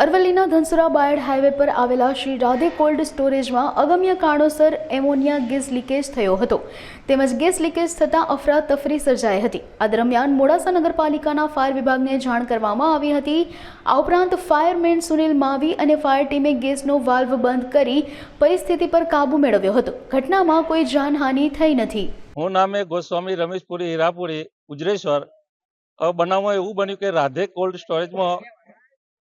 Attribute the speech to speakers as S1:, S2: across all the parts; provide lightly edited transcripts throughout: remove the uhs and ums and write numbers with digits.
S1: અરવલ્લીના ધનસુરા બાયડ હાઈવે પર આવેલા શ્રી રાધે કોલ્ડ સ્ટોરેજમાં અગમ્ય કારણોસર એમોનિયા ગેસ લીકેજ થયો હતો તેમજ ગેસ લીકેજ થતાં અફરાતફરી સર્જાઈ હતી। આ દરમિયાન મોડાસા નગરપાલિકાના ફાયર વિભાગને જાણ કરવામાં આવી હતી। આ ઉપરાંત ફાયરમેન સુનિલ માવી અને ફાયર ટીમે ગેસનો વાલ્વ બંધ કરી પરિસ્થિતિ પર કાબુ મેળવ્યો હતો। ઘટનામાં કોઈ જાનહાનિ થઈ નથી।
S2: હું નામે ગોસ્વામી રમેશપુરી હીરાપુરી ઉજરેશ્વર। બનાવમાં એવું બન્યું કે રાધે કોલ્ડ સ્ટોરેજમાં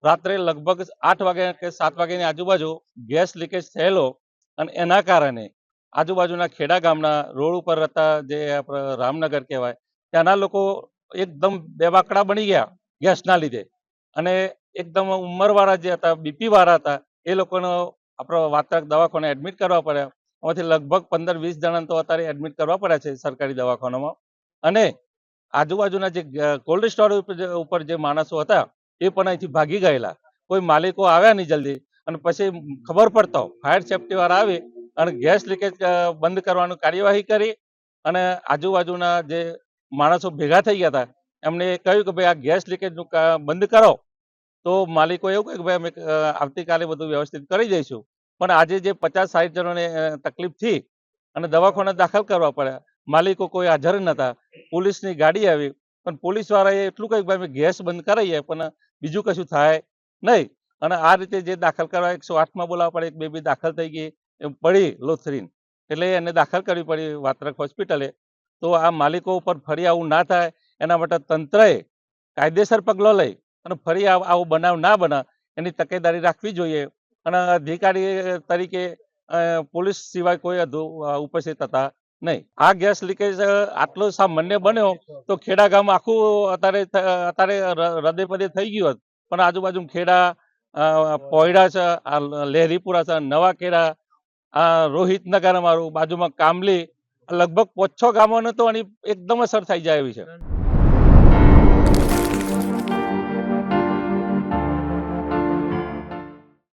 S2: રાત્રે લગભગ 8 વાગે કે 7 વાગ્યાની આજુબાજુ ગેસ લીકેજ થયેલો અને એના કારણે આજુબાજુના ખેડા ગામના રોડ ઉપર હતા જે રામનગર કહેવાય ત્યાંના લોકો એકદમ બેબાકડા બની ગયા ગેસના લીધે અને એકદમ ઉંમરવાળા જે હતા બીપી વાળા હતા એ લોકોનો આપણો વાત્રક દવાખાને એડમિટ કરવા પડ્યા। આમાંથી લગભગ 15-20 જણાને તો અત્યારે એડમિટ કરવા પડ્યા છે સરકારી દવાખાનામાં। અને આજુબાજુના જે કોલ્ડ સ્ટોરેજ ઉપર જે માણસો હતા એ પણ અહીંથી ભાગી ગયેલા। કોઈ માલિકો આવ્યા નહીં જલ્દી અને પછી ખબર પડતો ફાયર સેફ્ટી વાળા આવી અને ગેસ લીકેજ બંધ કરવાની કાર્યવાહી કરી અને આજુબાજુના જે માણસો ભેગા થઈ ગયા હતા એમને કહ્યું કે ભાઈ આ ગેસ લીકેજનું બંધ કરો તો માલિકો એવું કહે કે ભાઈ અમે આવતીકાલે બધું વ્યવસ્થિત કરી દઈશું। પણ આજે જે 50-60 જણોને તકલીફ થઈ અને દવાખાને દાખલ કરવા પડ્યા, માલિકો કોઈ હાજર નહોતા। પોલીસની ગાડી આવી પણ પોલીસ વાળાએ એટલું કહ્યું કે ભાઈ અમે ગેસ બંધ કરાવીએ પણ બીજું કશું થાય નહીં। અને આ રીતે જે દાખલ કરવા 108માં બોલાવવા પડે, એક બેબી દાખલ થઈ ગઈ પડી લોથરીન એટલે એને દાખલ કરવી પડી વાત્રક હોસ્પિટલે। તો આ માલિકો ઉપર ફરી આવું ના થાય એના માટે તંત્રએ કાયદેસર પગલાં લઈ અને ફરી આવો બનાવ ના બને એની તકેદારી રાખવી જોઈએ। અને અધિકારી તરીકે પોલીસ સિવાય કોઈ ઉપસ્થિત હતા નહીં। આ ગેસ લીકેજ આટલો સામાન્ય બન્યો તો ખેડા ગામ આખું અત્યારે હૃદયપદે થઈ ગયું હતું। પણ આજુબાજુ ખેડા પોયડા છે, આ લહેરીપુરા છે, નવા ખેડા, આ રોહિતનગર અમારું બાજુમાં કામલી, લગભગ 5-6 ગામોને તો આની એકદમ અસર થઈ જાય એવી છે।